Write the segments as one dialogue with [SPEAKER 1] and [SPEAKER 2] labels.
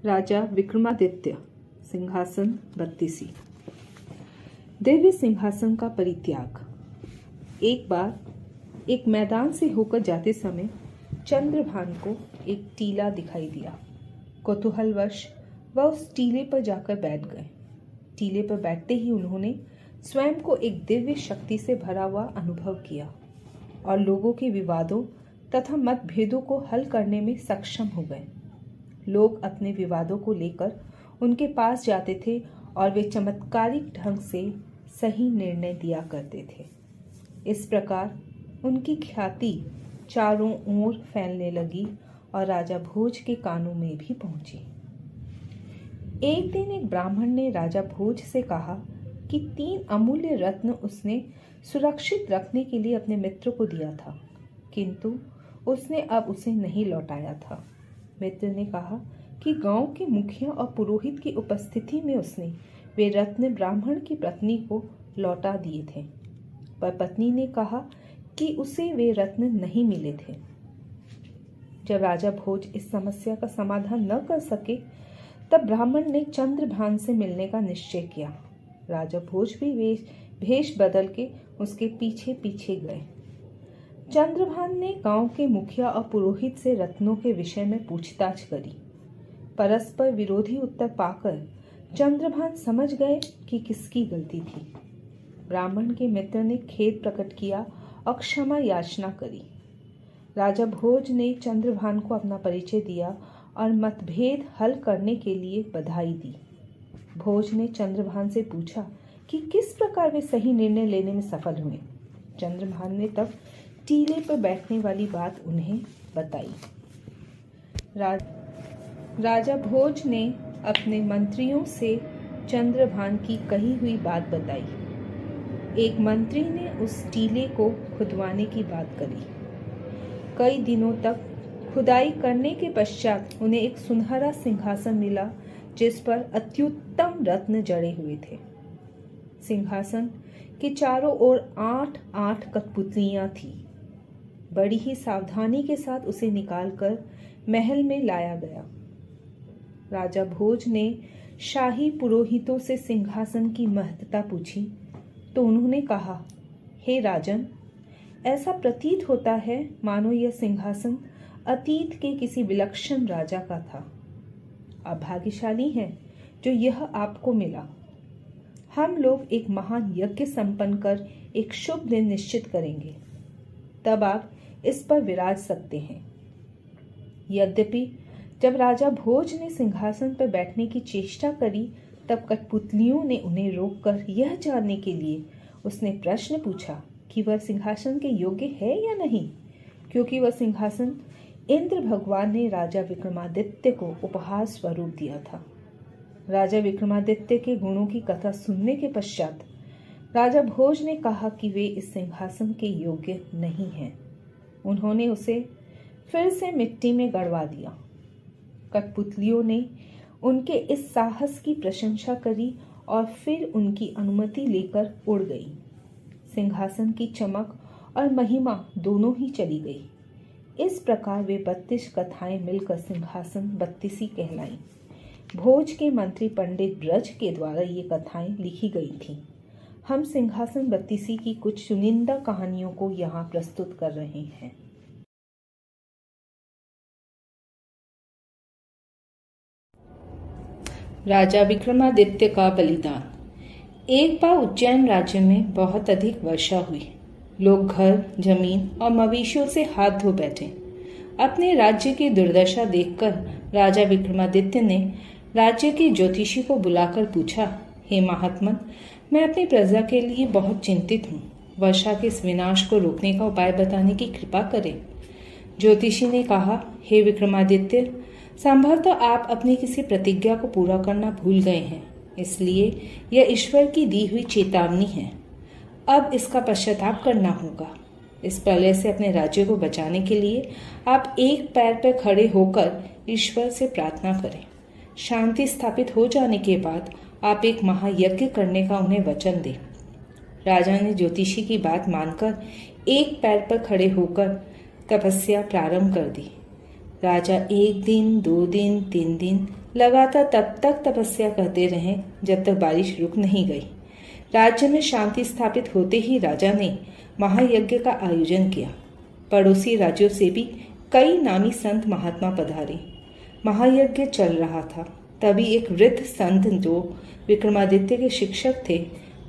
[SPEAKER 1] राजा विक्रमादित्य सिंहासन बत्तीसी। दिव्य सिंहासन का परित्याग। एक बार एक मैदान से होकर जाते समय चंद्रभान को एक टीला दिखाई दिया। कौतूहलवश वह उस टीले पर जाकर बैठ गए। टीले पर बैठते ही उन्होंने स्वयं को एक दिव्य शक्ति से भरा हुआ अनुभव किया और लोगों के विवादों तथा मतभेदों को हल करने में सक्षम हो गए। लोग अपने विवादों को लेकर उनके पास जाते थे और वे चमत्कारिक ढंग से सही निर्णय दिया करते थे। इस प्रकार उनकी ख्याति चारों ओर फैलने लगी और राजा भोज के कानों में भी पहुंची। एक दिन एक ब्राह्मण ने राजा भोज से कहा कि 3 अमूल्य रत्न उसने सुरक्षित रखने के लिए अपने मित्र को दिया था, किंतु उसने अब उसे नहीं लौटाया था। मित्र ने कहा कि गांव के मुखिया और पुरोहित की उपस्थिति में उसने वे रत्न ब्राह्मण की पत्नी को लौटा दिए थे, पर पत्नी ने कहा कि उसे वे रत्न नहीं मिले थे। जब राजा भोज इस समस्या का समाधान न कर सके, तब ब्राह्मण ने चंद्रभान से मिलने का निश्चय किया। राजा भोज भी भेष बदल के उसके पीछे पीछे गए। चंद्रभान ने गांव के मुखिया और पुरोहित से रत्नों के विषय में पूछताछ करी। परस्पर विरोधी उत्तर पाकर चंद्रभान समझ गए कि किसकी गलती थी। ब्राह्मण के मित्र ने खेद प्रकट किया और क्षमा याचना करी। राजा भोज ने चंद्रभान को अपना परिचय दिया और मतभेद हल करने के लिए बधाई दी। भोज ने चंद्रभान से पूछा कि किस प्रकार वे सही निर्णय लेने में सफल हुए। चंद्रभान ने तब टीले पर बैठने वाली बात उन्हें बताई। राजा भोज ने अपने मंत्रियों से चंद्रभान की कही हुई बात बताई। एक मंत्री ने उस टीले को खुदवाने की बात करी। कई दिनों तक खुदाई करने के पश्चात उन्हें एक सुनहरा सिंहासन मिला, जिस पर अत्युत्तम रत्न जड़े हुए थे। सिंहासन के चारों ओर 8 कठपुतलियां थीं। बड़ी ही सावधानी के साथ उसे निकालकर महल में लाया गया। राजा भोज ने शाही पुरोहितों से सिंहासन की महत्ता पूछी तो उन्होंने कहा, हे राजन, ऐसा प्रतीत होता है मानो यह सिंहासन अतीत के किसी विलक्षण राजा का था। आप भाग्यशाली हैं जो यह आपको मिला। हम लोग एक महान यज्ञ संपन्न कर एक शुभ दिन निश्चित करेंगे, तब आप इस पर विराज सकते हैं। यद्यपि जब राजा भोज ने सिंहासन पर बैठने की चेष्टा करी, तब कठपुतलियों ने उन्हें रोककर यह जानने के लिए उसने प्रश्न पूछा कि वह सिंहासन के योग्य है या नहीं, क्योंकि वह सिंहासन इंद्र भगवान ने राजा विक्रमादित्य को उपहार स्वरूप दिया था। राजा विक्रमादित्य के गुणों की कथा सुनने के पश्चात राजा भोज ने कहा कि वे इस सिंहासन के योग्य नहीं हैं। उन्होंने उसे फिर से मिट्टी में गड़वा दिया। कठपुतलियों ने उनके इस साहस की प्रशंसा करी और फिर उनकी अनुमति लेकर उड़ गई। सिंहासन की चमक और महिमा दोनों ही चली गई। इस प्रकार वे 32 कथाएं मिलकर सिंहासन बत्तीसी कहलाईं। भोज के मंत्री पंडित ब्रज के द्वारा ये कथाएं लिखी गई थीं। हम सिंहासन बत्तीसी की कुछ चुनिंदा कहानियों को यहाँ प्रस्तुत कर रहे हैं। राजा विक्रमादित्य का बलिदान। एक बार उज्जैन राज्य में बहुत अधिक वर्षा हुई। लोग घर, जमीन और मवेशियों से हाथ धो बैठे। अपने राज्य की दुर्दशा देखकर राजा विक्रमादित्य ने राज्य के ज्योतिषी को बुलाकर पूछा, हे महात्मन, मैं अपनी प्रजा के लिए बहुत चिंतित हूँ। वर्षा के इस विनाश को रोकने का उपाय बताने की कृपा करें। ज्योतिषी ने कहा, हे विक्रमादित्य, संभवतः आप अपनी किसी प्रतिज्ञा को पूरा करना भूल गए हैं, इसलिए यह ईश्वर की दी हुई चेतावनी है। अब इसका पश्चाताप करना होगा। इस प्रलय से अपने राज्य को बचाने के लिए आप एक पैर पर खड़े होकर ईश्वर से प्रार्थना करें। शांति स्थापित हो जाने के बाद आप एक महायज्ञ करने का उन्हें वचन दें। राजा ने ज्योतिषी की बात मानकर एक पैर पर खड़े होकर तपस्या प्रारंभ कर दी। राजा 1 दिन, 2 दिन, 3 दिन लगातार तब तक तपस्या करते रहे जब तक बारिश रुक नहीं गई। राज्य में शांति स्थापित होते ही राजा ने महायज्ञ का आयोजन किया। पड़ोसी राज्यों से भी कई नामी संत महात्मा पधारे। महायज्ञ चल रहा था, तभी एक वृद्ध संत जो विक्रमादित्य के शिक्षक थे,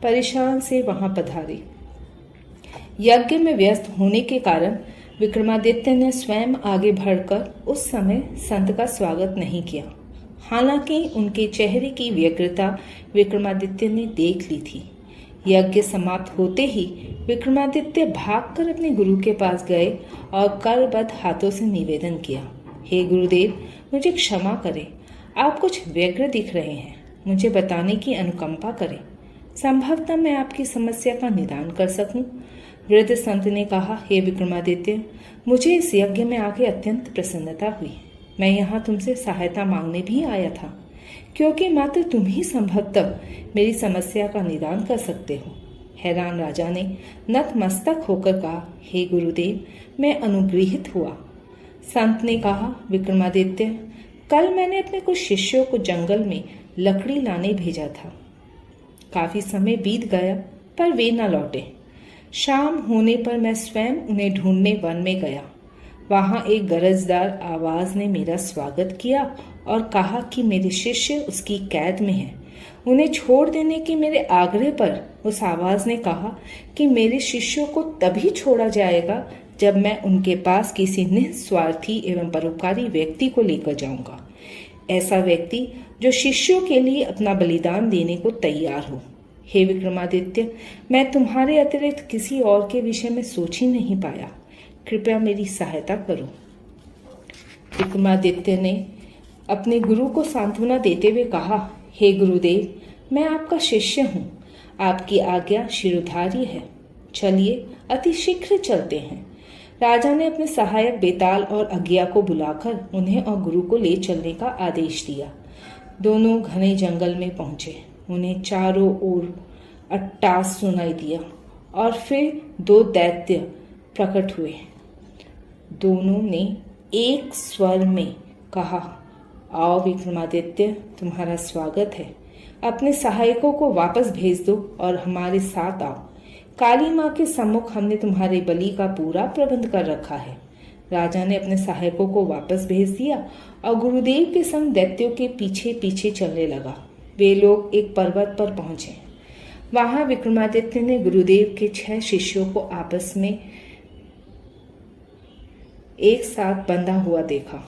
[SPEAKER 1] परेशान से वहां पधारे। यज्ञ में व्यस्त होने के कारण विक्रमादित्य ने स्वयं आगे बढ़कर उस समय संत का स्वागत नहीं किया। हालांकि उनके चेहरे की व्यग्रता विक्रमादित्य ने देख ली थी। यज्ञ समाप्त होते ही विक्रमादित्य भागकर अपने गुरु के पास गए और करबद्ध हाथों से निवेदन किया, हे गुरुदेव, मुझे क्षमा करें, आप कुछ व्यग्र दिख रहे हैं, मुझे बताने की अनुकंपा करें, संभवतः मैं आपकी समस्या का निदान कर सकूं। वृद्ध संत ने कहा, हे विक्रमादित्य, मुझे इस यज्ञ में आके अत्यंत प्रसन्नता हुई। मैं यहाँ तुमसे सहायता मांगने भी आया था, क्योंकि मात्र तुम ही संभवतः मेरी समस्या का निदान कर सकते हो। हैरान राजा ने नतमस्तक होकर कहा, हे गुरुदेव, मैं अनुग्रहित हुआ। संत ने कहा, विक्रमादित्य, कल मैंने अपने कुछ शिष्यों को जंगल में लकड़ी लाने भेजा था। काफी समय बीत गया पर वे न लौटे। शाम होने पर मैं स्वयं उन्हें ढूंढने वन में गया। वहां एक गरजदार आवाज ने मेरा स्वागत किया और कहा कि मेरे शिष्य उसकी कैद में हैं। उन्हें छोड़ देने के मेरे आग्रह पर उस आवाज ने कहा कि मेरे शिष्यों को तभी छोड़ा जाएगा जब मैं उनके पास किसी निस्वार्थी एवं परोपकारी व्यक्ति को लेकर जाऊंगा। ऐसा व्यक्ति जो शिष्यों के लिए अपना बलिदान देने को तैयार हो। हे विक्रमादित्य, मैं तुम्हारे अतिरिक्त किसी और के विषय में सोच ही नहीं पाया। कृपया मेरी सहायता करो। विक्रमादित्य ने अपने गुरु को सांत्वना देते हुए कहा, हे गुरुदेव, मैं आपका शिष्य हूँ। आपकी आज्ञा शिरोधार्य है। चलिए अति शीघ्र चलते हैं। राजा ने अपने सहायक बेताल और अज्ञा को बुलाकर उन्हें और गुरु को ले चलने का आदेश दिया। दोनों घने जंगल में पहुंचे। उन्हें चारों ओर अट्टास सुनाई दिया और फिर 2 दैत्य प्रकट हुए। दोनों ने एक स्वर में कहा, आओ विक्रमादित्य, तुम्हारा स्वागत है। अपने सहायकों को वापस भेज दो और हमारे साथ आओ। काली माँ के सम्मुख हमने तुम्हारे बलि का पूरा प्रबंध कर रखा है। राजा ने अपने सहायकों को वापस भेज दिया और गुरुदेव के संग दैत्यों के पीछे पीछे चलने लगा। वे लोग एक पर्वत पर पहुंचे। वहां विक्रमादित्य ने गुरुदेव के 6 शिष्यों को आपस में एक साथ बंधा हुआ देखा।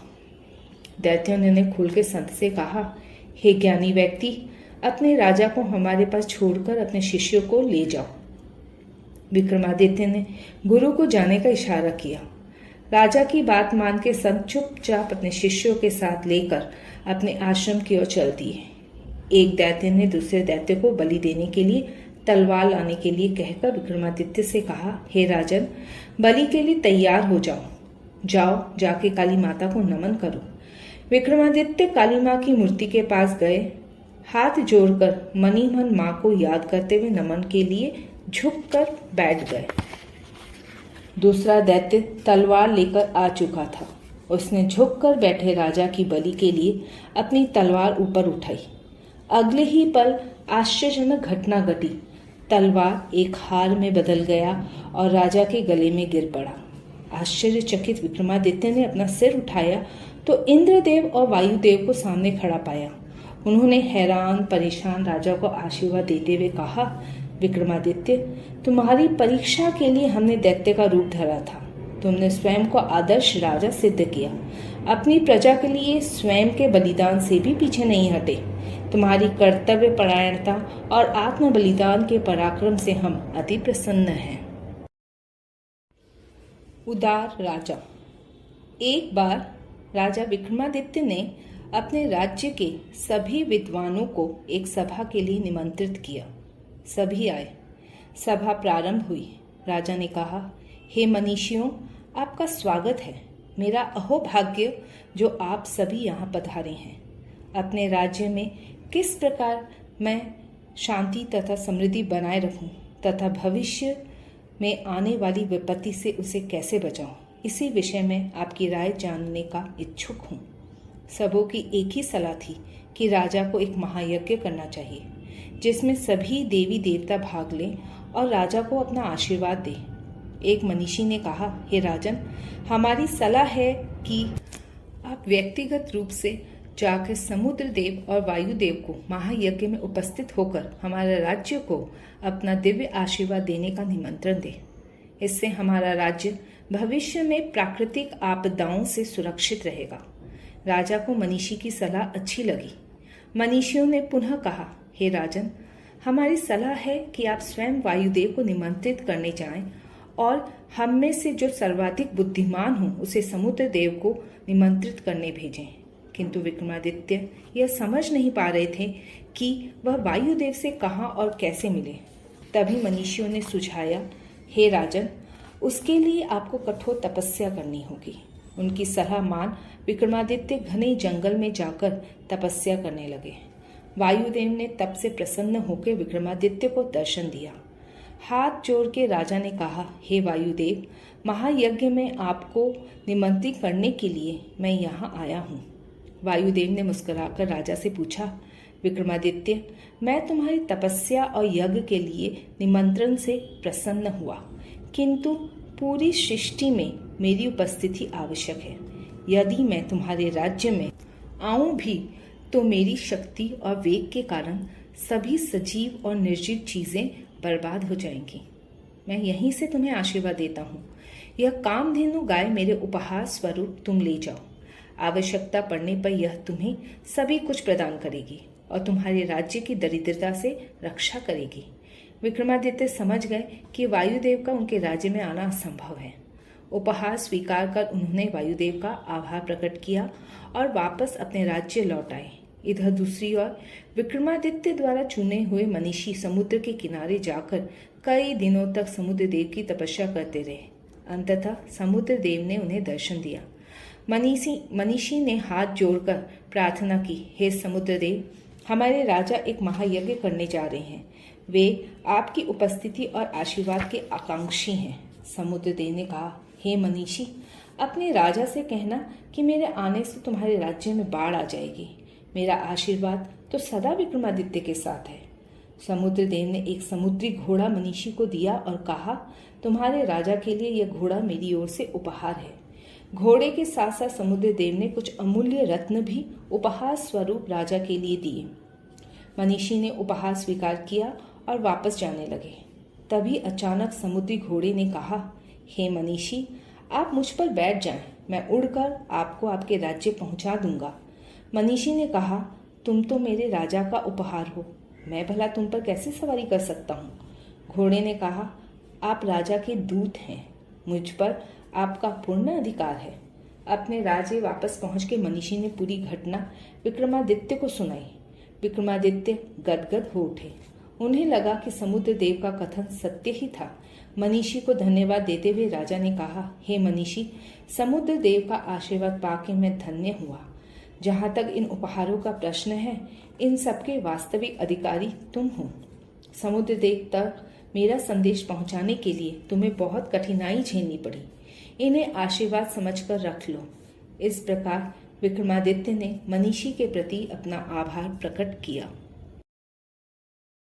[SPEAKER 1] दैत्यों ने उन्हें खुल के संत से कहा, हे ज्ञानी व्यक्ति, अपने राजा को हमारे पास छोड़कर अपने शिष्यों को ले जाओ। विक्रमादित्य ने गुरु को जाने का इशारा किया। राजा की बात मान के संत चुपचाप अपने शिष्यों के साथ लेकर अपने आश्रम की ओर चल दिए। एक दैत्य ने दूसरे दैत्य को बलि देने के लिए तलवार लाने के लिए कहकर विक्रमादित्य से कहा, हे राजन, बलि के लिए तैयार हो जाओ। जाओ, जाके काली माता को नमन करो। विक्रमादित्य काली माँ की मूर्ति के पास गए। हाथ जोड़कर मनी मन माँ को याद करते हुए नमन के लिए झुककर बैठ गए। दूसरा दैत्य तलवार लेकर आ चुका था। उसने झुककर बैठे राजा की बलि के लिए अपनी तलवार ऊपर उठाई। अगले ही पल आश्चर्यजनक घटना घटी। तलवार एक हार में बदल गया और राजा के गले में गिर पड़ा। आश्चर्यचकित विक्रमादित्य ने अपना सिर उठाया तो इंद्रदेव और वायुदेव को सामने खड़ा पाया। उन्होंने हैरान परेशान राजा को आशीर्वाद देते हुए कहा, विक्रमादित्य, तुम्हारी परीक्षा के लिए हमने दैत्य का रूप धरा था। तुमने स्वयं को आदर्श राजा सिद्ध किया। अपनी प्रजा के लिए स्वयं के बलिदान से भी पीछे नहीं हटे। तुम्हारी कर्तव्य परायणता और आत्म बलिदान के पराक्रम से हम अति प्रसन्न हैं। उदार राजा। एक बार राजा विक्रमादित्य ने अपने राज्य के सभी विद्वानों को एक सभा के लिए निमंत्रित किया। सभी आए। सभा प्रारंभ हुई। राजा ने कहा, हे मनीषियों, आपका स्वागत है। मेरा अहोभाग्य जो आप सभी यहाँ पधारे हैं। अपने राज्य में किस प्रकार मैं शांति तथा समृद्धि बनाए रखूं तथा भविष्य में आने वाली विपत्ति से उसे कैसे बचाऊं, इसी विषय में आपकी राय जानने का इच्छुक हूँ। सबों की एक ही सलाह थी कि राजा को एक महायज्ञ करना चाहिए, जिसमें सभी देवी देवता भाग लें और राजा को अपना आशीर्वाद दें। एक मनीषी ने कहा, हे राजन, हमारी सलाह है कि आप व्यक्तिगत रूप से जाकर समुद्र देव और वायुदेव को महायज्ञ में उपस्थित होकर हमारे राज्य को अपना दिव्य आशीर्वाद देने का निमंत्रण दें। इससे हमारा राज्य भविष्य में प्राकृतिक आपदाओं से सुरक्षित रहेगा। राजा को मनीषी की सलाह अच्छी लगी। मनीषियों ने पुनः कहा, हे राजन, हमारी सलाह है कि आप स्वयं वायुदेव को निमंत्रित करने जाएं और हम में से जो सर्वाधिक बुद्धिमान हो उसे समुद्र देव को निमंत्रित करने भेजें। किंतु विक्रमादित्य यह समझ नहीं पा रहे थे कि वह वायुदेव से कहाँ और कैसे मिले। तभी मनीषियों ने सुझाया, हे राजन, उसके लिए आपको कठोर तपस्या करनी होगी। उनकी सलाह मान विक्रमादित्य घने जंगल में जाकर तपस्या करने लगे। वायुदेव ने तप से प्रसन्न होकर विक्रमादित्य को दर्शन दिया। हाथ जोड़ के राजा ने कहा, हे वायुदेव, महायज्ञ में आपको निमंत्रित करने के लिए मैं यहाँ आया हूँ। वायुदेव ने मुस्कुराकर राजा से पूछा, विक्रमादित्य, मैं तुम्हारी तपस्या और यज्ञ के लिए निमंत्रण से प्रसन्न हुआ, किंतु पूरी सृष्टि में मेरी उपस्थिति आवश्यक है। यदि मैं तुम्हारे राज्य में आऊं भी तो मेरी शक्ति और वेग के कारण सभी सजीव और निर्जीव चीजें बर्बाद हो जाएंगी। मैं यहीं से तुम्हें आशीर्वाद देता हूँ। यह कामधेनु गाय मेरे उपहार स्वरूप तुम ले जाओ। आवश्यकता पड़ने पर यह तुम्हें सभी कुछ प्रदान करेगी और तुम्हारे राज्य की दरिद्रता से रक्षा करेगी। विक्रमादित्य समझ गए कि वायुदेव का उनके राज्य में आना असंभव है। उपहार स्वीकार कर उन्होंने वायुदेव का आभार प्रकट किया और वापस अपने राज्य लौट आए। इधर दूसरी ओर विक्रमादित्य द्वारा चुने हुए मनीषी समुद्र के किनारे जाकर कई दिनों तक समुद्र देव की तपस्या करते रहे। अंततः समुद्र देव ने उन्हें दर्शन दिया। मनीषी ने हाथ जोड़कर प्रार्थना की, हे समुद्र देव, हमारे राजा एक महायज्ञ करने जा रहे हैं। वे आपकी उपस्थिति और आशीर्वाद के आकांक्षी हैं। समुद्र देव ने कहा, हे मनीषी, अपने राजा से कहना कि मेरे आने से तुम्हारे राज्य में बाढ़ आ जाएगी। मेरा आशीर्वाद तो सदा विक्रमादित्य के साथ है। समुद्र देव ने एक समुद्री घोड़ा मनीषी को दिया और कहा, तुम्हारे राजा के लिए यह घोड़ा मेरी ओर से उपहार है। घोड़े के साथ साथ समुद्र देव ने कुछ अमूल्य रत्न भी उपहार स्वरूप राजा के लिए दिए। मनीषी ने उपहार स्वीकार किया और वापस जाने लगे। तभी अचानक समुद्री घोड़े ने कहा, हे मनीषी, आप मुझ पर बैठ जाएं, मैं उड़कर आपको आपके राज्य पहुंचा दूंगा। मनीषी ने कहा, तुम तो मेरे राजा का उपहार हो, मैं भला तुम पर कैसे सवारी कर सकता हूँ। घोड़े ने कहा, आप राजा के दूत हैं, मुझ पर आपका पूर्ण अधिकार है। अपने राज्य वापस पहुंच के मनीषी ने पूरी घटना विक्रमादित्य को सुनाई। विक्रमादित्य गदगद हो उठे। उन्हें लगा कि समुद्र देव का कथन सत्य ही था। मनीषी को धन्यवाद देते हुए राजा ने कहा, हे मनीषी, समुद्र देव का आशीर्वाद पाके मैं धन्य हुआ। जहाँ तक इन उपहारों का प्रश्न है, इन सबके वास्तविक अधिकारी तुम हो। समुद्र देव तक मेरा संदेश पहुँचाने के लिए तुम्हें बहुत कठिनाई झेलनी पड़ी। इन्हें आशीर्वाद समझकर रख लो। इस प्रकार विक्रमादित्य ने मनीषी के प्रति अपना आभार प्रकट किया।